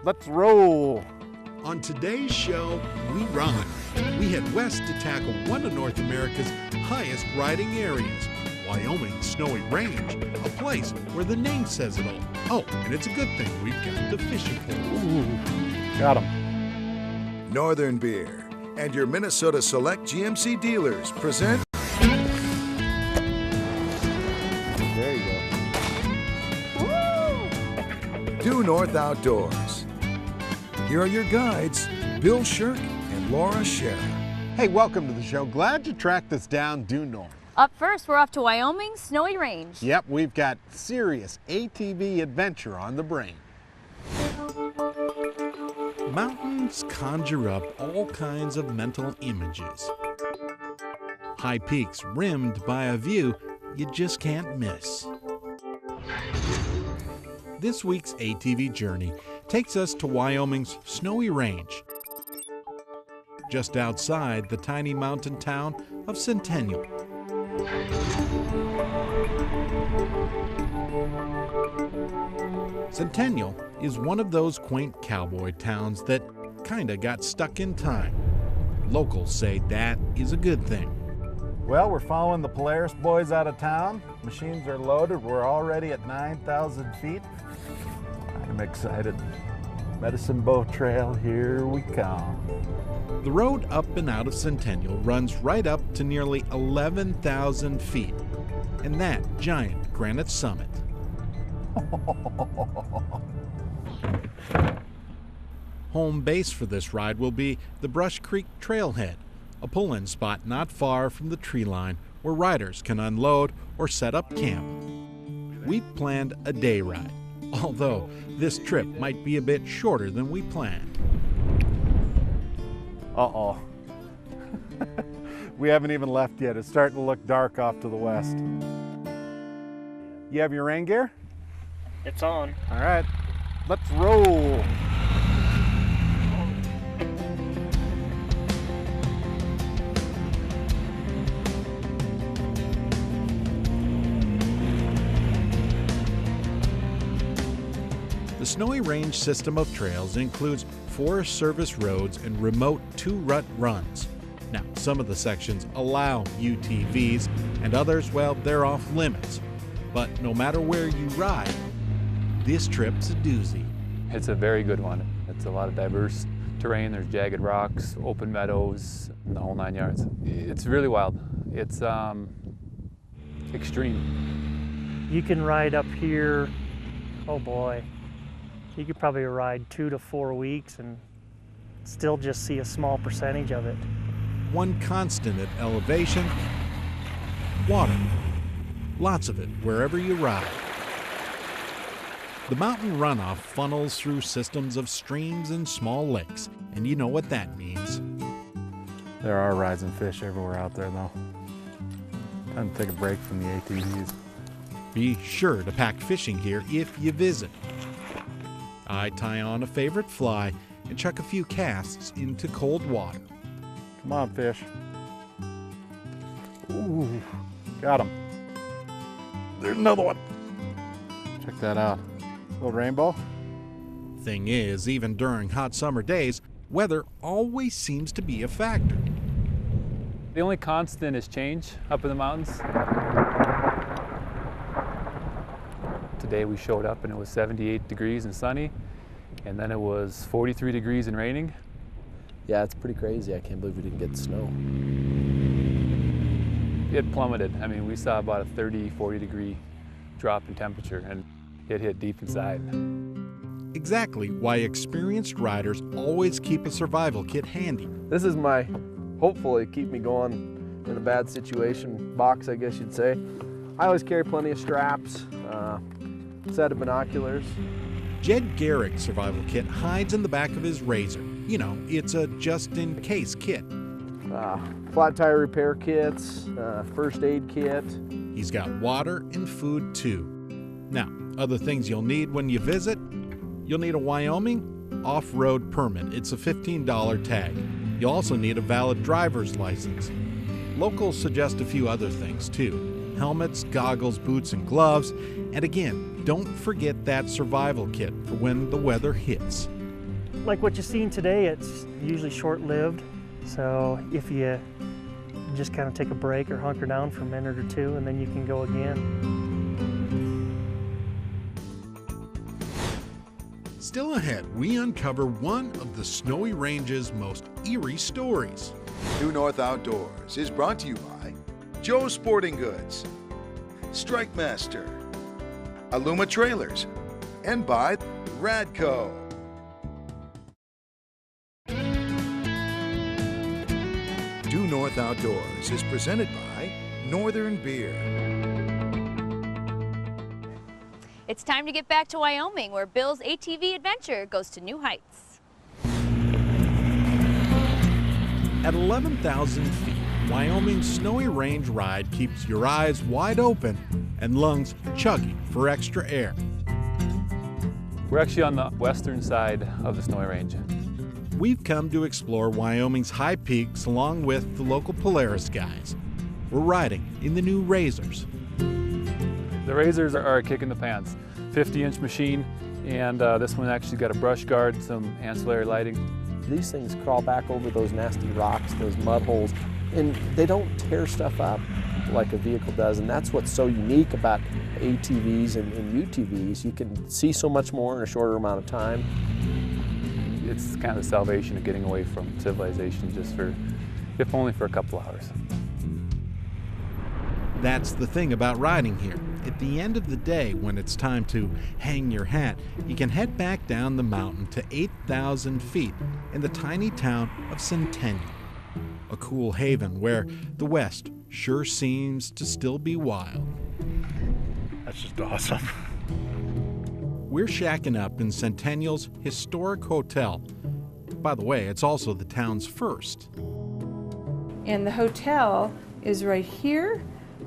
let's roll. On today's show, we ride. We head west to tackle one of North America's highest riding areas, Wyoming's Snowy Range, a place where the name says it all. Oh, and it's a good thing we've got the fishing pole. Ooh, got him. Northern Beer and your Minnesota Select GMC dealers present. There you go. Due North Outdoors. Here are your guides, Bill Shirk and Laura Shera. Hey, welcome to the show. Glad you tracked us down due north. Up first, we're off to Wyoming's Snowy Range. Yep, we've got serious ATV adventure on the brain. Mountains conjure up all kinds of mental images. High peaks rimmed by a view you just can't miss. This week's ATV journey takes us to Wyoming's Snowy Range, just outside the tiny mountain town of Centennial. Centennial is one of those quaint cowboy towns that kinda got stuck in time. Locals say that is a good thing. Well, we're following the Polaris boys out of town. Machines are loaded. We're already at 9,000 feet. I'm excited. Medicine Bow Trail, here we come. The road up and out of Centennial runs right up to nearly 11,000 feet, and that giant granite summit. Home base for this ride will be the Brush Creek Trailhead, a pull-in spot not far from the tree line where riders can unload or set up camp. We've planned a day ride, although this trip might be a bit shorter than we planned. Uh-oh. We haven't even left yet. It's starting to look dark off to the west. You have your rain gear? It's on. All right, let's roll. The Snowy Range system of trails includes Forest Service roads and remote two-rut runs. Now, some of the sections allow UTVs, and others, well, they're off limits. But no matter where you ride, this trip's a doozy. It's a very good one. It's a lot of diverse terrain. There's jagged rocks, open meadows, the whole 9 yards. It's really wild. It's extreme. You can ride up here, oh boy, you could probably ride 2 to 4 weeks and still just see a small percentage of it. One constant at elevation, water. Lots of it wherever you ride. The mountain runoff funnels through systems of streams and small lakes, and you know what that means. There are rising fish everywhere out there, though. Time to take a break from the ATVs. Be sure to pack fishing gear if you visit. I tie on a favorite fly and chuck a few casts into cold water. Come on, fish. Ooh, got him. There's another one. Check that out. Little rainbow. Thing is, even during hot summer days, weather always seems to be a factor. The only constant is change up in the mountains. Today we showed up and it was 78 degrees and sunny, and then it was 43 degrees and raining. Yeah, it's pretty crazy. I can't believe we didn't get the snow. It plummeted. I mean, we saw about a 30, 40 degree drop in temperature, and it hit deep inside. Exactly why experienced riders always keep a survival kit handy. This is my, hopefully, keep me going in a bad situation box, I guess you'd say. I always carry plenty of straps, set of binoculars. Jed Garrick's survival kit hides in the back of his Razor. You know, it's a just-in-case kit. Flat tire repair kits, first aid kit. He's got water and food too. Now, other things you'll need when you visit, you'll need a Wyoming off-road permit. It's a $15 tag. You'll also need a valid driver's license. Locals suggest a few other things too. Helmets, goggles, boots, and gloves. And again, don't forget that survival kit for when the weather hits. like what you've seen today, it's usually short-lived. So if you just kind of take a break or hunker down for a minute or two, and then you can go again. Still ahead, we uncover one of the Snowy Range's most eerie stories. Due North Outdoors is brought to you by Joe's Sporting Goods, Strike Master, Aluma Trailers, and by Radco. Due North Outdoors is presented by Northern Beer. It's time to get back to Wyoming, where Bill's ATV adventure goes to new heights. At 11,000 feet, Wyoming's Snowy Range ride keeps your eyes wide open and lungs chugging for extra air. We're actually on the western side of the Snowy Range. We've come to explore Wyoming's high peaks along with the local Polaris guys. We're riding in the new Razors. The Razors are a kick in the pants. 50-inch machine, and this one actually got a brush guard, some ancillary lighting. These things crawl back over those nasty rocks, those mud holes, and they don't tear stuff up like a vehicle does, and that's what's so unique about ATVs and UTVs. You can see so much more in a shorter amount of time. It's kind of the salvation of getting away from civilization, just for, if only for a couple hours. That's the thing about riding here. At the end of the day, when it's time to hang your hat, you can head back down the mountain to 8,000 feet in the tiny town of Centennial, a cool haven where the West sure seems to still be wild. That's just awesome. We're shacking up in Centennial's historic hotel. By the way, it's also the town's first. And the hotel is right here,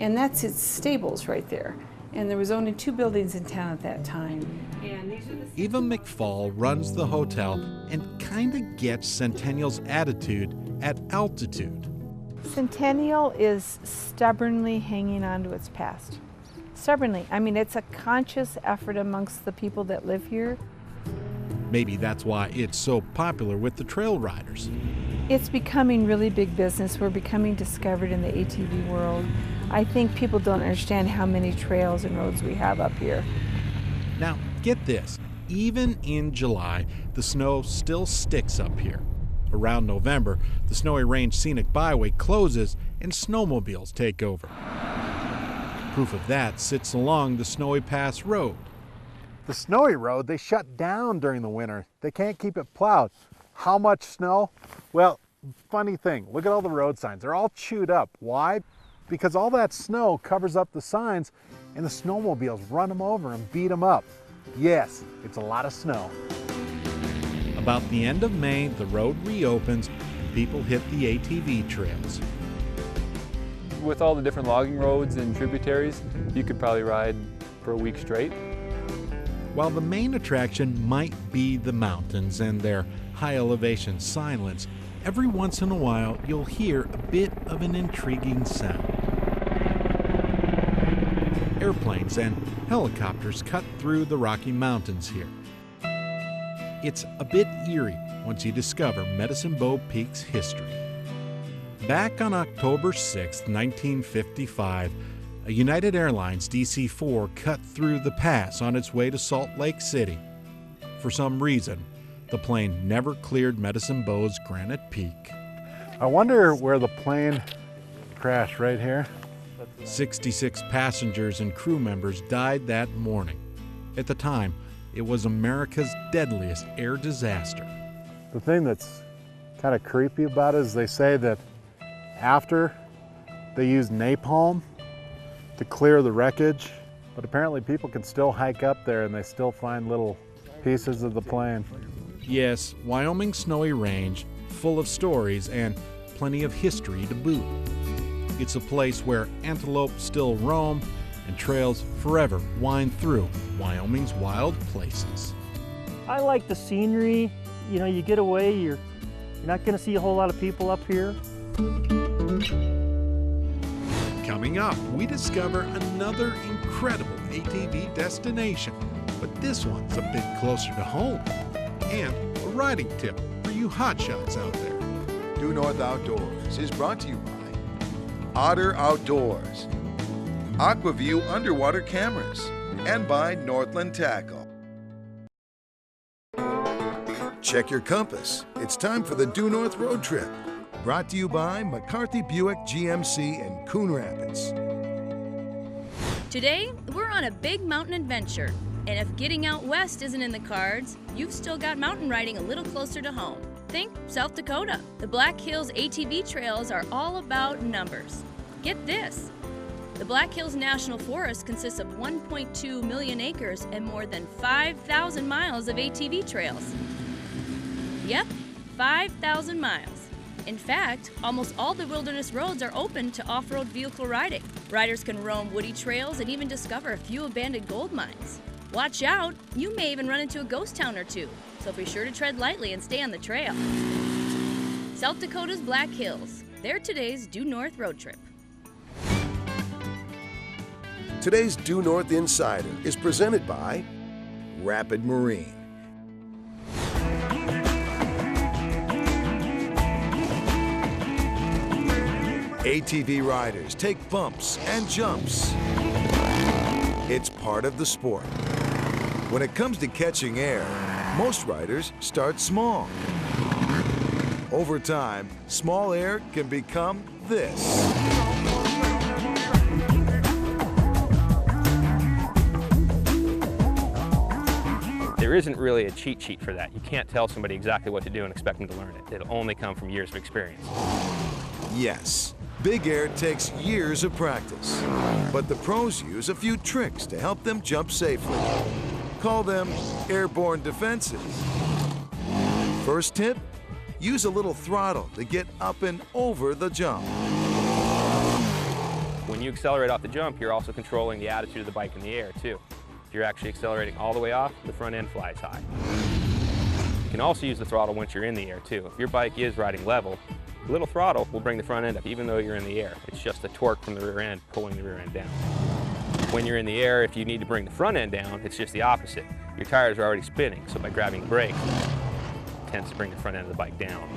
and that's its stables right there. And there was only 2 buildings in town at that time. And these are the Eva McFall runs the hotel and kind of gets Centennial's attitude at altitude. Centennial is stubbornly hanging on to its past. Stubbornly. I mean, it's a conscious effort amongst the people that live here. Maybe that's why it's so popular with the trail riders. It's becoming really big business. We're becoming discovered in the ATV world. I think people don't understand how many trails and roads we have up here. Now, get this. Even in July, the snow still sticks up here. Around November, the Snowy Range Scenic Byway closes and snowmobiles take over. Proof of that sits along the Snowy Pass Road. The Snowy Road, they shut down during the winter. They can't keep it plowed. How much snow? Well, funny thing, look at all the road signs. They're all chewed up. Why? Because all that snow covers up the signs and the snowmobiles run them over and beat them up. Yes, it's a lot of snow. About the end of May, the road reopens and people hit the ATV trails. With all the different logging roads and tributaries, you could probably ride for a week straight. While the main attraction might be the mountains and their high elevation silence, every once in a while you'll hear a bit of an intriguing sound. Airplanes and helicopters cut through the Rocky Mountains here. It's a bit eerie once you discover Medicine Bow Peak's history. Back on October 6, 1955, a United Airlines DC-4 cut through the pass on its way to Salt Lake City. For some reason, the plane never cleared Medicine Bow's Granite Peak. I wonder where the plane crashed, right here. 66 passengers and crew members died that morning. At the time, it was America's deadliest air disaster. The thing that's kind of creepy about it is they say that after they used napalm to clear the wreckage, but apparently people can still hike up there and they still find little pieces of the plane. Yes, Wyoming's Snowy Range, full of stories and plenty of history to boot. It's a place where antelope still roam and trails forever wind through Wyoming's wild places. I like the scenery. You know, you get away, you're not going to see a whole lot of people up here. Coming up, we discover another incredible ATV destination, but this one's a bit closer to home and a riding tip for you hotshots out there. Due North Outdoors is brought to you by Otter Outdoors, Aquaview Underwater Cameras, and by Northland Tackle. Check your compass. It's time for the Due North Road Trip. Brought to you by McCarthy Buick GMC in Coon Rapids. Today, we're on a big mountain adventure. And if getting out west isn't in the cards, you've still got mountain riding a little closer to home. Think South Dakota. The Black Hills ATV trails are all about numbers. Get this. The Black Hills National Forest consists of 1.2 million acres and more than 5,000 miles of ATV trails. Yep, 5,000 miles. In fact, almost all the wilderness roads are open to off-road vehicle riding. Riders can roam woody trails and even discover a few abandoned gold mines. Watch out, you may even run into a ghost town or two, so be sure to tread lightly and stay on the trail. South Dakota's Black Hills. They're today's Due North Road Trip. Today's Due North Insider is presented by Rapid Marine. ATV riders take bumps and jumps. It's part of the sport. When it comes to catching air, most riders start small. Over time, small air can become this. There isn't really a cheat sheet for that. You can't tell somebody exactly what to do and expect them to learn it. It'll only come from years of experience. Yes, big air takes years of practice, but the pros use a few tricks to help them jump safely. Call them airborne defenses. First tip, use a little throttle to get up and over the jump. When you accelerate off the jump, you're also controlling the attitude of the bike in the air too. If you're actually accelerating all the way off, the front end flies high. You can also use the throttle once you're in the air too. If your bike is riding level, a little throttle will bring the front end up even though you're in the air. It's just the torque from the rear end pulling the rear end down. When you're in the air, if you need to bring the front end down, it's just the opposite. Your tires are already spinning, so by grabbing the brake, it tends to bring the front end of the bike down.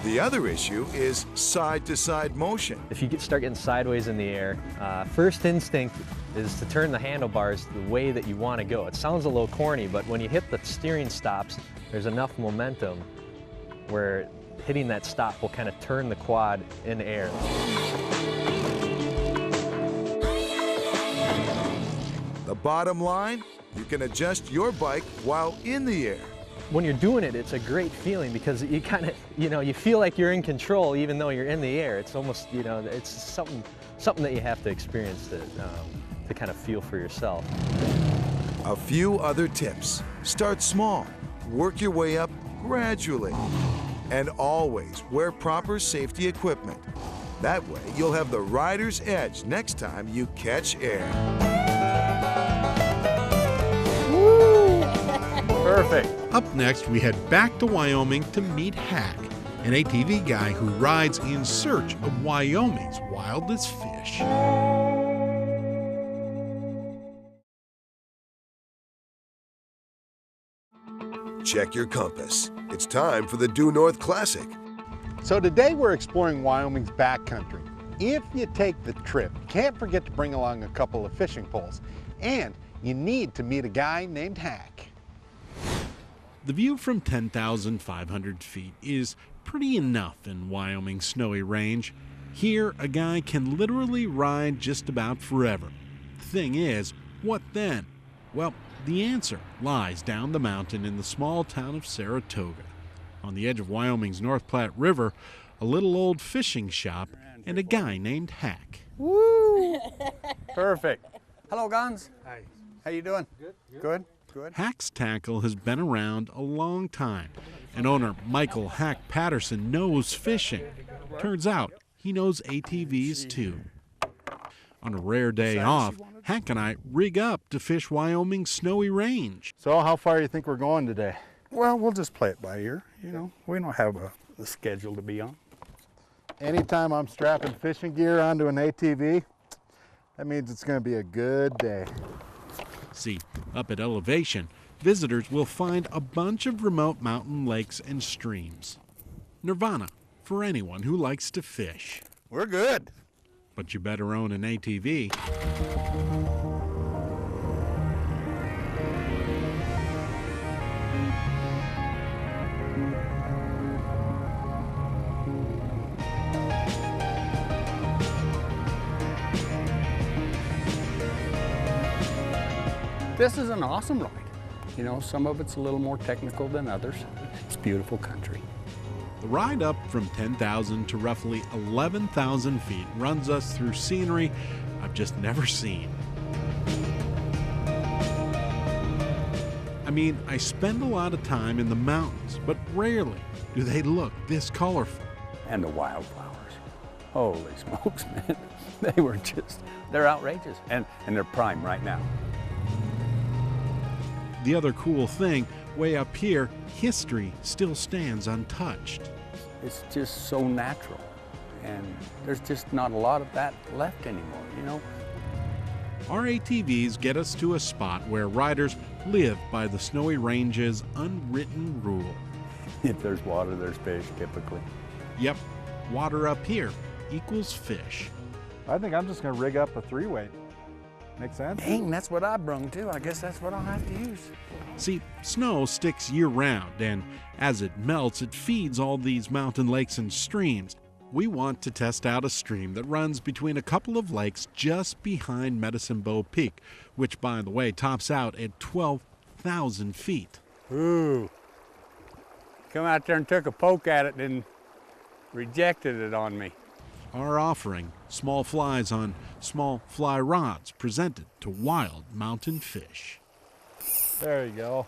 The other issue is side-to-side motion. If you start getting sideways in the air, first instinct is to turn the handlebars the way that you want to go. It sounds a little corny, but when you hit the steering stops, there's enough momentum where hitting that stop will kind of turn the quad in air. The bottom line, you can adjust your bike while in the air. When you're doing it, it's a great feeling because you kind of, you feel like you're in control even though you're in the air. It's almost, it's something that you have to experience to kind of feel for yourself. A few other tips. Start small, work your way up gradually, and always wear proper safety equipment. That way, you'll have the rider's edge next time you catch air. Woo! Perfect. Up next, we head back to Wyoming to meet Hack, an ATV guy who rides in search of Wyoming's wildest fish. Check your compass. It's time for the Due North Classic. So today we're exploring Wyoming's backcountry. If you take the trip, you can't forget to bring along a couple of fishing poles. And you need to meet a guy named Hack. The view from 10,500 feet is pretty enough in Wyoming's snowy range. Here, a guy can literally ride just about forever. The thing is, what then? Well, the answer lies down the mountain in the small town of Saratoga. On the edge of Wyoming's North Platte River, a little old fishing shop and a guy named Hack. Woo! Perfect. Hello, Gons. Hi. How you doing? Good. Good. Good. Hack's Tackle has been around a long time, and owner Michael Hack Patterson knows fishing. Turns out he knows ATVs too. On a rare day off, Hack and I rig up to fish Wyoming's snowy range. So how far do you think we're going today? Well, we'll just play it by ear. We don't have a schedule to be on. Anytime I'm strapping fishing gear onto an ATV, that means it's going to be a good day. See, up at elevation, visitors will find a bunch of remote mountain lakes and streams. Nirvana for anyone who likes to fish. We're good. But you better own an ATV. This is an awesome ride. You know, some of it's a little more technical than others. It's beautiful country. The ride up from 10,000 to roughly 11,000 feet runs us through scenery I've just never seen. I mean, I spend a lot of time in the mountains, but rarely do they look this colorful. And the wildflowers. Holy smokes, man. They're outrageous. And they're prime right now. The other cool thing, way up here, history still stands untouched. It's just so natural. And there's just not a lot of that left anymore, you know? Our ATVs get us to a spot where riders live by the Snowy Range's unwritten rule. If there's water, there's fish, typically. Yep, water up here equals fish. I think I'm just gonna rig up a 3-weight. Make sense? Dang, that's what I brung too. I guess that's what I'll have to use. See, snow sticks year-round, and as it melts, it feeds all these mountain lakes and streams. We want to test out a stream that runs between a couple of lakes just behind Medicine Bow Peak, which, by the way, tops out at 12,000 feet. Ooh. Come out there and took a poke at it and rejected it on me. Our offering, small flies on small fly rods presented to wild mountain fish. There you go.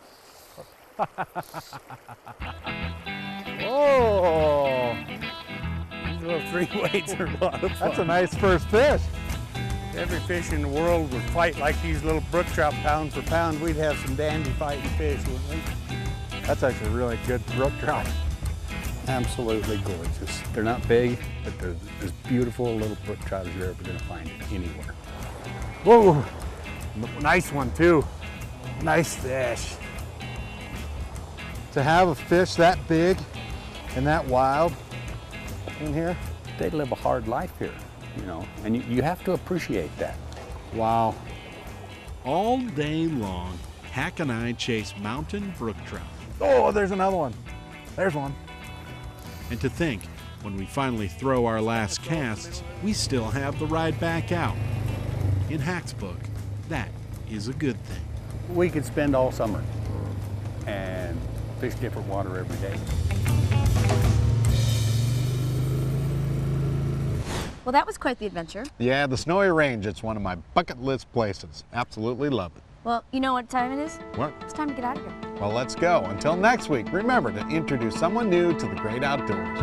Oh! These little 3-weights are a lot of fun. That's a nice first fish. Every fish in the world would fight like these little brook trout pound for pound. We'd have some dandy fighting fish, wouldn't we? That's actually really good brook trout. Absolutely gorgeous. They're not big, but they're as beautiful a little brook trout as you're ever going to find anywhere. Whoa! Nice one too. Nice fish. To have a fish that big and that wild in here. They live a hard life here, you know, and you have to appreciate that. Wow. All day long, Hack and I chase mountain brook trout. Oh, there's another one. There's one. And to think, when we finally throw our last casts, we still have the ride back out. In Hack's book, that is a good thing. We could spend all summer and fish different water every day. Well, that was quite the adventure. Yeah, the Snowy Range, it's one of my bucket list places. Absolutely love it. Well, you know what time it is? What? It's time to get out of here. Well, let's go. Until next week, remember to introduce someone new to the great outdoors.